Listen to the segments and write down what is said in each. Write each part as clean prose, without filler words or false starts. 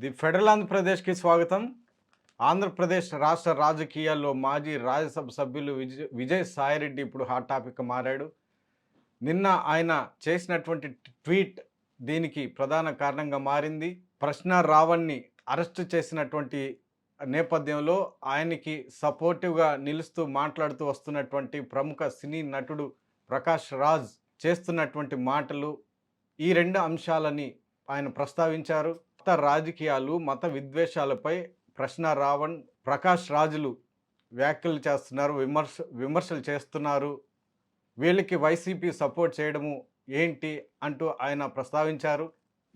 The federal ఆంధ్రప్రదేశ్కి స్వాగతం. ఆంధ్రప్రదేశ్ రాష్ట్ర రాజకీయాల్లో మాజీ రాజ్యసభ సభ్యులు విజయ్ సాయిరెడ్డి ఇప్పుడు హాట్ టాపిక్గా మారాడు. నిన్న ఆయన చేసినటువంటి ట్వీట్ దీనికి ప్రధాన కారణంగా మారింది. ప్రశ్న రావణ్ని అరెస్టు చేసినటువంటి నేపథ్యంలో ఆయనకి సపోర్టివ్గా నిలుస్తూ మాట్లాడుతూ వస్తున్నటువంటి ప్రముఖ సినీ నటుడు ప్రకాష్ రాజ్ చేస్తున్నటువంటి మాటలు, ఈ రెండు అంశాలని ఆయన ప్రస్తావించారు. మత రాజకీయాలు, మత విద్వేషాలపై ప్రశ్న రావణ్, ప్రకాష్ రాజులు వ్యాఖ్యలు చేస్తున్నారు, విమర్శలు చేస్తున్నారు. వీళ్ళకి వైసీపీ సపోర్ట్ చేయడము ఏంటి అంటూ ఆయన ప్రస్తావించారు.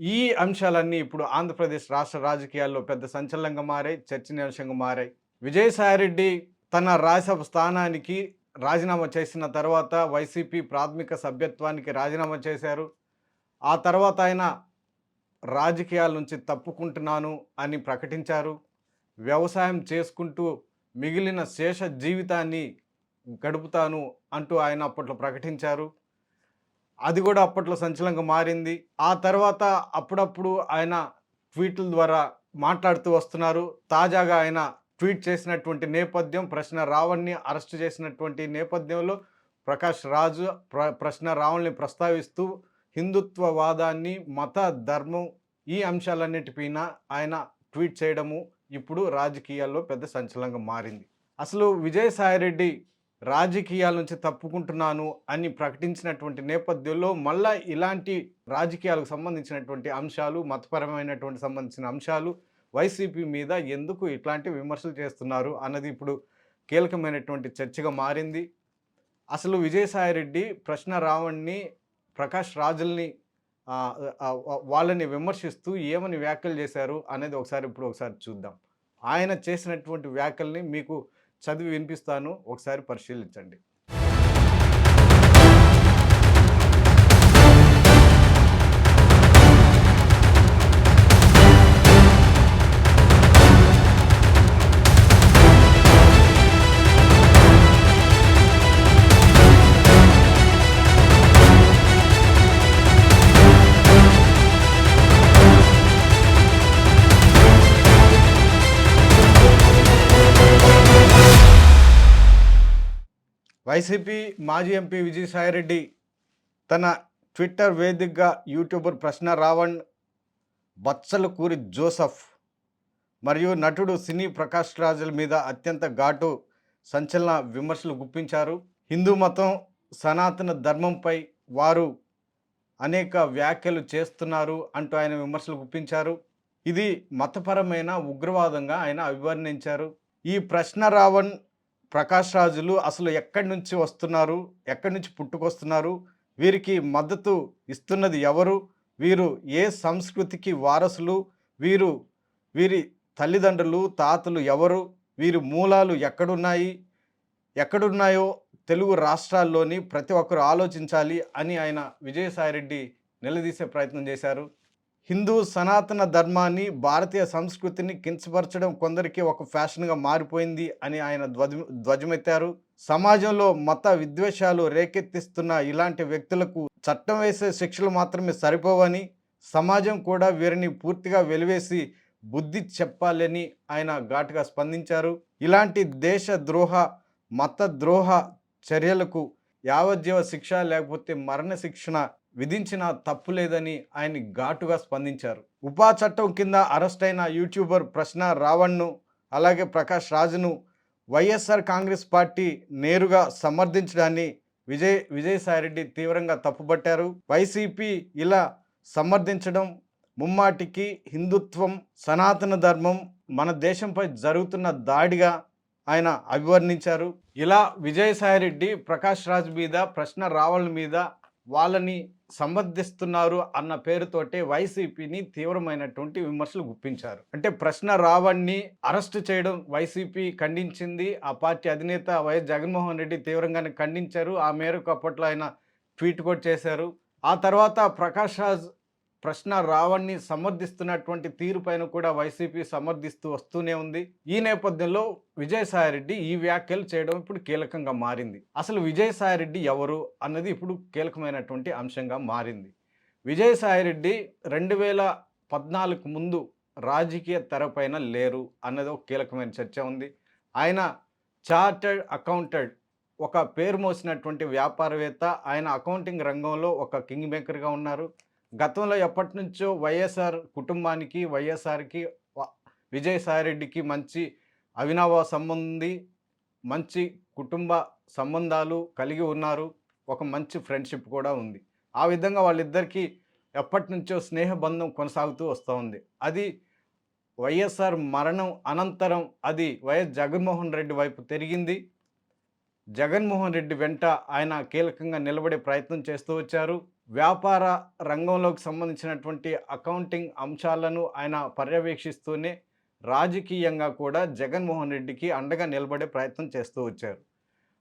ఈ అంశాలన్నీ ఇప్పుడు ఆంధ్రప్రదేశ్ రాష్ట్ర రాజకీయాల్లో పెద్ద సంచలనంగా మారాయి, చర్చనీయాంశంగా మారాయి. విజయసాయిరెడ్డి తన రాజ్యసభ స్థానానికి రాజీనామా చేసిన తర్వాత వైసీపీ ప్రాథమిక సభ్యత్వానికి రాజీనామా చేశారు. ఆ తర్వాత ఆయన రాజకీయాల నుంచి తప్పుకుంటున్నాను అని ప్రకటించారు. వ్యవసాయం చేసుకుంటూ మిగిలిన శేష జీవితాన్ని గడుపుతాను అంటూ ఆయన అప్పట్లో ప్రకటించారు. అది కూడా అప్పట్లో సంచలనంగా మారింది. ఆ తర్వాత అప్పుడప్పుడు ఆయన ట్వీట్ల ద్వారా మాట్లాడుతూ వస్తున్నారు. తాజాగా ఆయన ట్వీట్ చేసినటువంటి నేపథ్యం, ప్రశ్న రావణ్ని అరెస్టు చేసినటువంటి నేపథ్యంలో ప్రకాష్ రాజు ప్రశ్న రావణ్ని ప్రస్తావిస్తూ హిందుత్వవాదాన్ని, మత ధర్మం, ఈ అంశాలన్నిటిపైన ఆయన ట్వీట్ చేయడము ఇప్పుడు రాజకీయాల్లో పెద్ద సంచలనంగా మారింది. అసలు విజయసాయిరెడ్డి రాజకీయాల నుంచి తప్పుకుంటున్నాను అని ప్రకటించినటువంటి నేపథ్యంలో మళ్ళా ఇలాంటి రాజకీయాలకు సంబంధించినటువంటి అంశాలు, మతపరమైనటువంటి సంబంధించిన అంశాలు వైసీపీ మీద ఎందుకు ఇట్లాంటి విమర్శలు చేస్తున్నారు అన్నది ఇప్పుడు కీలకమైనటువంటి చర్చగా మారింది. అసలు విజయసాయిరెడ్డి ప్రశ్న రావణ్ని, ప్రకాష్ రాజుల్ని వాళ్ళని విమర్శిస్తూ ఏమని వ్యాఖ్యలు చేశారు అనేది ఒకసారి చూద్దాం. ఆయన చేసినటువంటి వ్యాఖ్యల్ని మీకు చదివి వినిపిస్తాను, ఒకసారి పరిశీలించండి. వైసీపీ మాజీ ఎంపీ విజయసాయిరెడ్డి తన ట్విట్టర్ వేదికగా యూట్యూబర్ ప్రశ్న రావణ్, బచ్చలకూరి జోసఫ్ మరియు నటుడు సినీ ప్రకాష్ రాజుల మీద అత్యంత ఘాటు సంచలన విమర్శలు గుప్పించారు. హిందూ మతం, సనాతన ధర్మంపై వారు అనేక వ్యాఖ్యలు చేస్తున్నారు అంటూ ఆయన విమర్శలు గుప్పించారు. ఇది మతపరమైన ఉగ్రవాదంగా ఆయన అభివర్ణించారు. ఈ ప్రశ్న రావణ్, ప్రకాష్ రాజులు అసలు ఎక్కడి నుంచి వస్తున్నారు, ఎక్కడి నుంచి పుట్టుకొస్తున్నారు, వీరికి మద్దతు ఇస్తున్నది ఎవరు, వీరు ఏ సంస్కృతికి వారసులు, వీరి తల్లిదండ్రులు, తాతలు ఎవరు, వీరి మూలాలు ఎక్కడున్నాయో తెలుగు రాష్ట్రాల్లోని ప్రతి ఒక్కరు ఆలోచించాలి అని ఆయన విజయసాయిరెడ్డి నిలదీసే ప్రయత్నం చేశారు. హిందూ సనాతన ధర్మాన్ని, భారతీయ సంస్కృతిని కించపరచడం కొందరికి ఒక ఫ్యాషన్గా మారిపోయింది అని ఆయన ధ్వజమెత్తారు. సమాజంలో మత విద్వేషాలు రేకెత్తిస్తున్న ఇలాంటి వ్యక్తులకు చట్టం వేసే శిక్షలు మాత్రమే సరిపోవని, సమాజం కూడా వీరిని పూర్తిగా వెలివేసి బుద్ధి చెప్పాలని ఆయన ఘాటుగా స్పందించారు. ఇలాంటి దేశద్రోహ, మతద్రోహ చర్యలకు యావజ్జీవ శిక్ష లేకపోతే మరణ శిక్షణ విధించిన తప్పు లేదని ఆయన ఘాటుగా స్పందించారు. ఉపా చట్టం కింద అరెస్ట్ అయిన యూట్యూబర్ ప్రశ్న రావణ్ను, అలాగే ప్రకాష్ రాజును వైఎస్ఆర్ కాంగ్రెస్ పార్టీ నేరుగా సమర్థించడాన్ని విజయసాయిరెడ్డి తీవ్రంగా తప్పుపట్టారు. వైసీపీ ఇలా సమర్థించడం ముమ్మాటికి హిందుత్వం, సనాతన ధర్మం, మన దేశంపై జరుగుతున్న దాడిగా ఆయన అభివర్ణించారు. ఇలా విజయసాయిరెడ్డి ప్రకాష్ రాజ్ మీద, ప్రశ్న రావణ్ మీద వాళ్ళని సమర్థిస్తున్నారు అన్న పేరుతోటే వైసీపీని తీవ్రమైనటువంటి విమర్శలు గుప్పించారు. అంటే ప్రశ్న రావణ్ని అరెస్టు చేయడం వైసీపీ ఖండించింది. ఆ పార్టీ అధినేత వైఎస్ జగన్మోహన్ రెడ్డి తీవ్రంగానే ఖండించారు. ఆ మేరకు అప్పట్లో ఆయన ట్వీట్ కూడా చేశారు. ఆ తర్వాత ప్రకాష్ రాజ్ ప్రశ్న రావణ్ని సమర్థిస్తున్నటువంటి తీరు పైన కూడా వైసీపీ సమర్థిస్తూ వస్తూనే ఉంది. ఈ నేపథ్యంలో విజయసాయిరెడ్డి ఈ వ్యాఖ్యలు చేయడం ఇప్పుడు కీలకంగా మారింది. అసలు విజయసాయిరెడ్డి ఎవరు అన్నది ఇప్పుడు కీలకమైనటువంటి అంశంగా మారింది. విజయసాయిరెడ్డి 2014 ముందు రాజకీయ తెరపైన లేరు అన్నది ఒక కీలకమైన చర్చ ఉంది. ఆయన చార్టర్డ్ అకౌంటెంట్, ఒక పేరు మోసినటువంటి వ్యాపారవేత్త. ఆయన అకౌంటింగ్ రంగంలో ఒక కింగ్ మేకర్‌గా ఉన్నారు. గతంలో ఎప్పటినుంచో వైఎస్ఆర్ కుటుంబానికి, వైఎస్ఆర్‌కి, వ విజయసాయిరెడ్డికి మంచి అవినాభావ సంబంధం ఉంది. మంచి కుటుంబ సంబంధాలు కలిగి ఉన్నారు. ఒక మంచి ఫ్రెండ్‌షిప్ కూడా ఉంది. ఆ విధంగా వాళ్ళిద్దరికీ ఎప్పటినుంచో స్నేహబంధం కొనసాగుతూ వస్తూ ఉంది. అది వైఎస్ఆర్ మరణం అనంతరం అది వైఎస్ జగన్మోహన్ రెడ్డి వైపు తిరిగింది. జగన్మోహన్ రెడ్డి వెంట ఆయన కీలకంగా నిలబడే ప్రయత్నం చేస్తూ వచ్చారు. వ్యాపార రంగంలోకి సంబంధించినటువంటి అకౌంటింగ్ అంశాలను ఆయన పర్యవేక్షిస్తూనే రాజకీయంగా కూడా జగన్మోహన్ రెడ్డికి అండగా నిలబడే ప్రయత్నం చేస్తూ వచ్చారు.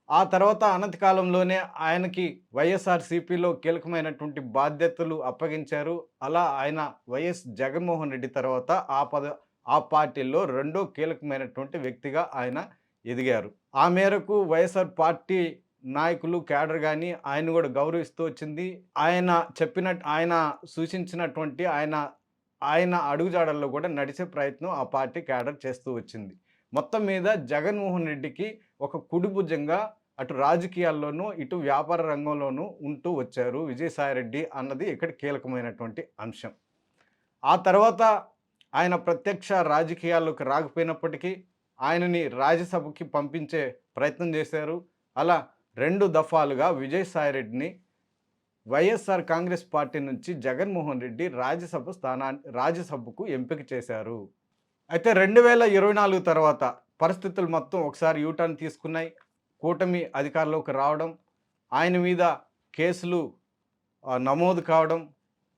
ఆ తర్వాత అనతి కాలంలోనే ఆయనకి వైఎస్ఆర్‌సీపీలో కీలకమైనటువంటి బాధ్యతలు అప్పగించారు. అలా ఆయన వైఎస్ జగన్మోహన్ రెడ్డి తర్వాత ఆ పార్టీలో రెండో కీలకమైనటువంటి వ్యక్తిగా ఆయన ఎదిగారు. ఆ మేరకు వైఎస్ఆర్ పార్టీ నాయకులు, క్యాడర్ గాని ఆయన్ని కూడా గౌరవిస్తూ వచ్చింది. ఆయన సూచించినటువంటి ఆయన అడుగుజాడల్లో కూడా నడిచే ప్రయత్నం ఆ పార్టీ క్యాడర్ చేస్తూ వచ్చింది. మొత్తం మీద జగన్మోహన్ రెడ్డికి ఒక కుడిభుజంగా అటు రాజకీయాల్లోనూ, ఇటు వ్యాపార రంగంలోనూ ఉంటూ వచ్చారు విజయసాయిరెడ్డి అన్నది ఇక్కడ కీలకమైనటువంటి అంశం. ఆ తర్వాత ఆయన ప్రత్యక్ష రాజకీయాల్లోకి రాకపోయినప్పటికీ ఆయనని రాజ్యసభకి పంపించే ప్రయత్నం చేశారు. అలా 2 దఫాలుగా విజయసాయిరెడ్డిని వైఎస్ఆర్ కాంగ్రెస్ పార్టీ నుంచి జగన్మోహన్ రెడ్డి రాజ్యసభకు ఎంపిక చేశారు. అయితే 2024 తర్వాత పరిస్థితులు మొత్తం ఒకసారి యూటర్న్ తీసుకున్నాయి. కూటమి అధికారంలోకి రావడం, ఆయన మీద కేసులు నమోదు కావడం,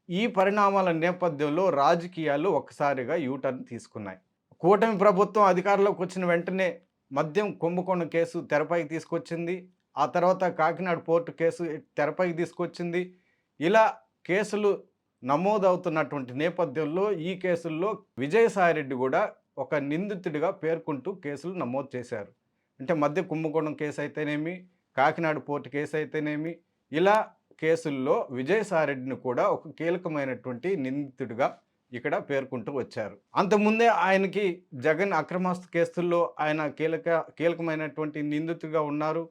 ఈ పరిణామాల నేపథ్యంలో రాజకీయాలు ఒక్కసారిగా యూటర్న్ తీసుకున్నాయి. కూటమి ప్రభుత్వం అధికారంలోకి వచ్చిన వెంటనే మద్యం కుంభకోణం కేసు తెరపైకి తీసుకొచ్చింది. ఆ తర్వాత కాకినాడ పోర్టు కేసు తెరపైకి తీసుకొచ్చింది. ఇలా కేసులు నమోదవుతున్నటువంటి నేపథ్యంలో ఈ కేసుల్లో విజయసాయిరెడ్డి కూడా ఒక నిందితుడిగా పేర్కొంటూ కేసులు నమోదు చేశారు. అంటే మద్య కుంభకోణం కేసు అయితేనేమి, కాకినాడ పోర్టు కేసు అయితేనేమి, ఇలా కేసుల్లో విజయసాయిరెడ్డిని కూడా ఒక కీలకమైనటువంటి నిందితుడిగా ఇక్కడ పేర్కొంటూ వచ్చారు. అంతకుముందే ఆయనకి జగన్ అక్రమాస్తు కేసుల్లో ఆయన కీలకమైనటువంటి నిందితుడిగా ఉన్నారు.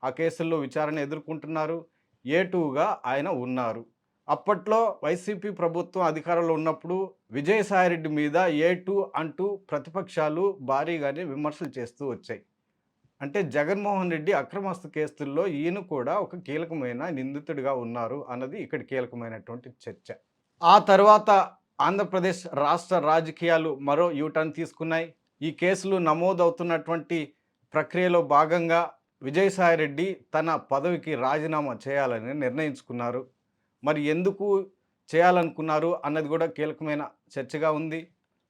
ఆ కేసుల్లో విచారణ ఎదుర్కొంటున్నారు. A2గా ఆయన ఉన్నారు. అప్పట్లో వైసీపీ ప్రభుత్వం అధికారంలో ఉన్నప్పుడు విజయసాయిరెడ్డి మీద A2 అంటూ ప్రతిపక్షాలు భారీగానే విమర్శలు చేస్తూ వచ్చాయి. అంటే జగన్మోహన్ రెడ్డి అక్రమాస్తు కేసుల్లో ఈయన కూడా ఒక కీలకమైన నిందితుడిగా ఉన్నారు అన్నది ఇక్కడ కీలకమైనటువంటి చర్చ. ఆ తర్వాత ఆంధ్రప్రదేశ్ రాష్ట్ర రాజకీయాలు మరో యూటర్న్ తీసుకున్నాయి. ఈ కేసులు నమోదవుతున్నటువంటి ప్రక్రియలో భాగంగా విజయసాయిరెడ్డి తన పదవికి రాజీనామా చేయాలని నిర్ణయించుకున్నారు. మరి ఎందుకు చేయాలనుకున్నారు అన్నది కూడా కీలకమైన చర్చగా ఉంది.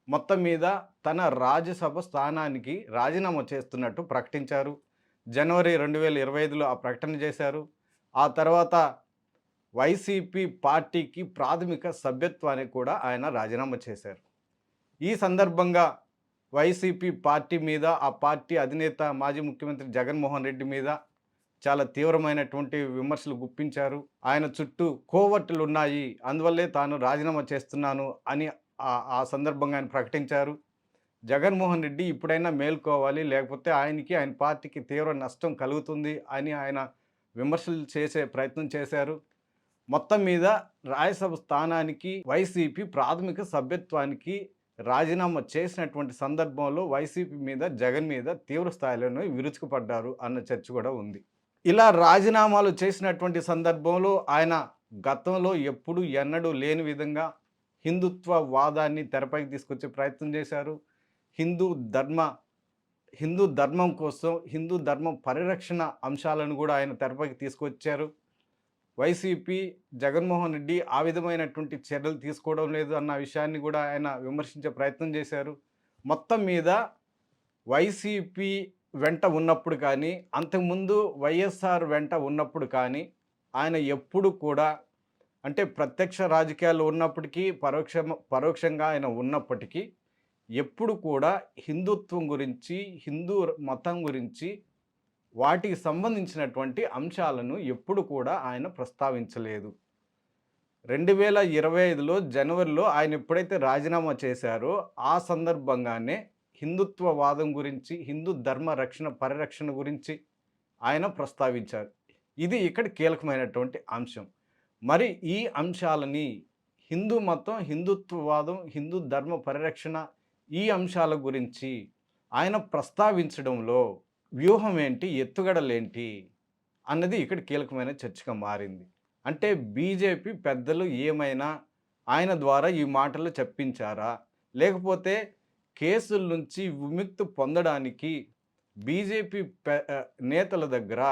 మొత్తం మీద తన రాజ్యసభ స్థానానికి రాజీనామా చేస్తున్నట్టు ప్రకటించారు. జనవరి 2025లో ఆ ప్రకటన చేశారు. ఆ తర్వాత వైసీపీ పార్టీకి ప్రాథమిక సభ్యత్వానికి కూడా ఆయన రాజీనామా చేశారు. ఈ సందర్భంగా వైసీపీ పార్టీ మీద, ఆ పార్టీ అధినేత మాజీ ముఖ్యమంత్రి జగన్మోహన్ రెడ్డి మీద చాలా తీవ్రమైనటువంటి విమర్శలు గుప్పించారు. ఆయన చుట్టూ కోవర్టులు ఉన్నాయి, అందువల్లే తాను రాజీనామా చేస్తున్నాను అని ఆ సందర్భంగా ఆయన ప్రకటించారు. జగన్మోహన్ రెడ్డి ఇప్పుడైనా మేల్కోవాలి, లేకపోతే ఆయన పార్టీకి తీవ్ర నష్టం కలుగుతుంది అని ఆయన విమర్శలు చేసే ప్రయత్నం చేశారు. మొత్తం మీద రాజ్యసభ స్థానానికి వైసీపీ ప్రాథమిక సభ్యత్వానికి రాజీనామా చేసినటువంటి సందర్భంలో వైసీపీ మీద, జగన్ మీద తీవ్ర స్థాయిలోనే విరుచుకుపడ్డారు అన్న చర్చ కూడా ఉంది. ఇలా రాజీనామాలు చేసినటువంటి సందర్భంలో ఆయన గతంలో ఎప్పుడు ఎన్నడూ లేని విధంగా హిందుత్వ వాదాన్ని తెరపైకి తీసుకొచ్చే ప్రయత్నం చేశారు. హిందూ ధర్మం కోసం, హిందూ ధర్మం పరిరక్షణ అంశాలను కూడా ఆయన తెరపైకి తీసుకొచ్చారు. వైసీపీ, జగన్మోహన్ రెడ్డి ఆ విధమైనటువంటి చర్యలు తీసుకోవడం లేదు అన్న విషయాన్ని కూడా ఆయన విమర్శించే ప్రయత్నం చేశారు. మొత్తం మీద వైసీపీ వెంట ఉన్నప్పుడు కానీ, అంతకుముందు వైఎస్ఆర్ వెంట ఉన్నప్పుడు కానీ ఆయన ఎప్పుడు కూడా, అంటే ప్రత్యక్ష రాజకీయాల్లో ఉన్నప్పటికీ, పరోక్షంగా ఆయన ఉన్నప్పటికీ ఎప్పుడు కూడా హిందుత్వం గురించి, హిందూ మతం గురించి, వాటికి సంబంధించినటువంటి అంశాలను ఎప్పుడు కూడా ఆయన ప్రస్తావించలేదు. 2025లో జనవరిలో ఆయన ఎప్పుడైతే రాజీనామా చేశారో, ఆ సందర్భంగానే హిందుత్వవాదం గురించి, హిందూ ధర్మ రక్షణ, పరిరక్షణ గురించి ఆయన ప్రస్తావించారు. ఇది ఇక్కడ కీలకమైనటువంటి అంశం. మరి ఈ అంశాలని హిందూ మతం, హిందుత్వవాదం, హిందూ ధర్మ పరిరక్షణ ఈ అంశాల గురించి ఆయన ప్రస్తావించడంలో వ్యూహం ఏంటి, ఎత్తుగడలేంటి అన్నది ఇక్కడ కీలకమైన చర్చగా మారింది. అంటే బీజేపీ పెద్దలు ఏమైనా ఆయన ద్వారా ఈ మాటలు చెప్పించారా? లేకపోతే కేసుల నుంచి విముక్తి పొందడానికి బీజేపీ నేతల దగ్గర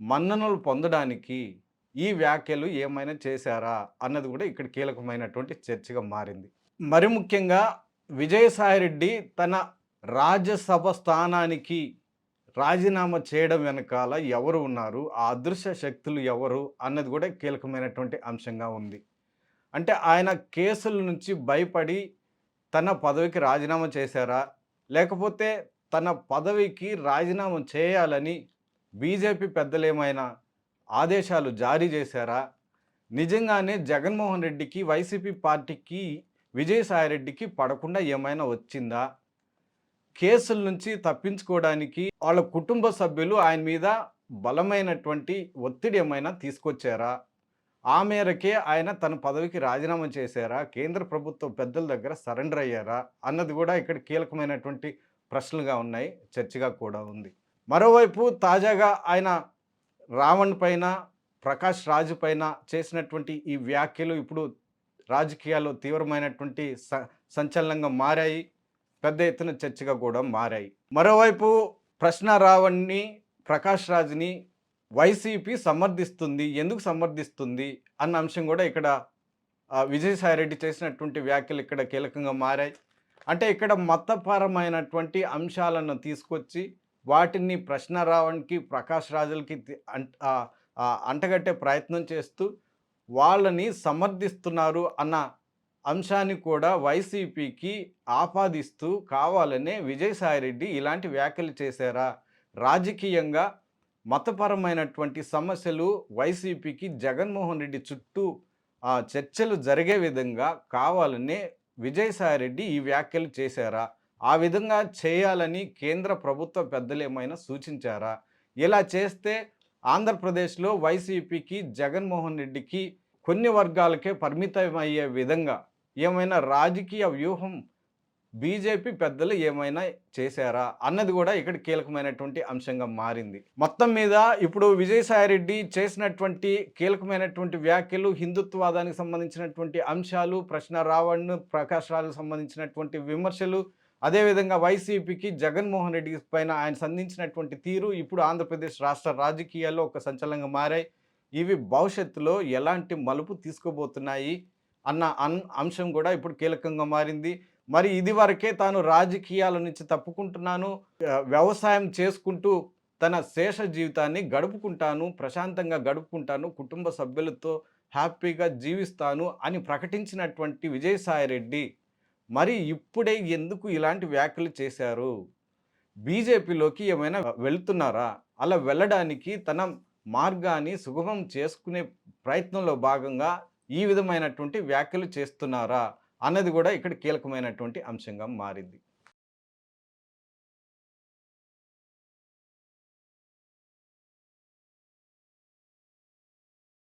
మన్ననలు పొందడానికి ఈ వ్యాఖ్యలు ఏమైనా చేశారా అన్నది కూడా ఇక్కడ కీలకమైనటువంటి చర్చగా మారింది. మరి ముఖ్యంగా విజయసాయిరెడ్డి తన రాజ్యసభ స్థానానికి రాజీనామా చేయడం వెనకాల ఎవరు ఉన్నారు, ఆ అదృశ్య శక్తులు ఎవరు అన్నది కూడా కీలకమైనటువంటి అంశంగా ఉంది. అంటే ఆయన కేసుల నుంచి భయపడి తన పదవికి రాజీనామా చేశారా? లేకపోతే తన పదవికి రాజీనామా చేయాలని బీజేపీ పెద్దలు ఏమైనా ఆదేశాలు జారీ చేశారా? నిజంగానే జగన్మోహన్ రెడ్డికి, వైసీపీ పార్టీకి, విజయసాయిరెడ్డికి పడకుండా ఏమైనా వచ్చిందా? కేసుల నుంచి తప్పించుకోవడానికి వాళ్ళ కుటుంబ సభ్యులు ఆయన మీద బలమైనటువంటి ఒత్తిడి ఏమైనా తీసుకొచ్చారా? ఆ మేరకే ఆయన తన పదవికి రాజీనామా చేశారా? కేంద్ర ప్రభుత్వ పెద్దల దగ్గర సరెండర్ అయ్యారా? అన్నది కూడా ఇక్కడ కీలకమైనటువంటి ప్రశ్నలుగా ఉన్నాయి, చర్చగా కూడా ఉంది. మరోవైపు తాజాగా ఆయన రావణ్ పైన, ప్రకాష్ రాజు పైన చేసినటువంటి ఈ వ్యాఖ్యలు ఇప్పుడు రాజకీయాల్లో తీవ్రమైనటువంటి సంచలనంగా మారాయి, పెద్ద ఎత్తున చర్చగా కూడా మారాయి. మరోవైపు ప్రశ్న రావణ్ని, ప్రకాష్ రాజుని వైసీపీ సమర్థిస్తుంది. ఎందుకు సమర్థిస్తుంది అన్న అంశం కూడా ఇక్కడ విజయసాయిరెడ్డి చేసినటువంటి వ్యాఖ్యలు ఇక్కడ కీలకంగా మారాయి. అంటే ఇక్కడ మతపరమైనటువంటి అంశాలను తీసుకొచ్చి వాటిని ప్రశ్న రావణ్కి, ప్రకాష్ రాజులకి అంటగట్టే ప్రయత్నం చేస్తూ వాళ్ళని సమర్థిస్తున్నారు అన్న అంశాన్ని కూడా వైసీపీకి ఆపాదిస్తూ కావాలనే విజయసాయిరెడ్డి ఇలాంటి వ్యాఖ్యలు చేశారా? రాజకీయంగా మతపరమైనటువంటి సమస్యలు వైసీపీకి జగన్మోహన్ రెడ్డి చుట్టూ చర్చలు జరిగే విధంగా కావాలనే విజయసాయిరెడ్డి ఈ వ్యాఖ్యలు చేశారా? ఆ విధంగా చేయాలని కేంద్ర ప్రభుత్వ పెద్దలు ఏమైనా సూచించారా? ఇలా చేస్తే ఆంధ్రప్రదేశ్లో వైసీపీకి, జగన్మోహన్ రెడ్డికి కొన్ని వర్గాలకే పరిమితమయ్యే విధంగా ఏమైనా రాజకీయ వ్యూహం బీజేపీ పెద్దలు ఏమైనా చేశారా అన్నది కూడా ఇక్కడ కీలకమైనటువంటి అంశంగా మారింది. మొత్తం మీద ఇప్పుడు విజయసాయిరెడ్డి చేసినటువంటి కీలకమైనటువంటి వ్యాఖ్యలు, హిందుత్వవాదానికి సంబంధించినటువంటి అంశాలు, ప్రశ్న రావణ్, ప్రకాష్ రాజుకు సంబంధించినటువంటి విమర్శలు, అదేవిధంగా వైసీపీకి జగన్మోహన్ రెడ్డి పైన ఆయన సంధించినటువంటి తీరు ఇప్పుడు ఆంధ్రప్రదేశ్ రాష్ట్ర రాజకీయాల్లో ఒక సంచలనంగా మారాయి. ఇవి భవిష్యత్తులో ఎలాంటి మలుపు తీసుకోబోతున్నాయి అన్న అంశం కూడా ఇప్పుడు కీలకంగా మారింది. మరి ఇది వరకే తాను రాజకీయాల నుంచి తప్పుకుంటున్నాను, వ్యవసాయం చేసుకుంటూ తన శేష జీవితాన్ని గడుపుకుంటాను, ప్రశాంతంగా గడుపుకుంటాను, కుటుంబ సభ్యులతో హ్యాపీగా జీవిస్తాను అని ప్రకటించినటువంటి విజయసాయిరెడ్డి మరి ఇప్పుడే ఎందుకు ఇలాంటి వ్యాఖ్యలు చేశారు? బీజేపీలోకి ఏమైనా వెళ్తున్నారా? అలా వెళ్ళడానికి తన మార్గాన్ని సుగమం చేసుకునే ప్రయత్నంలో భాగంగా ఈ విధమైనటువంటి వ్యాఖ్యలు చేస్తున్నారా అన్నది కూడా ఇక్కడ కీలకమైనటువంటి అంశంగా మారింది.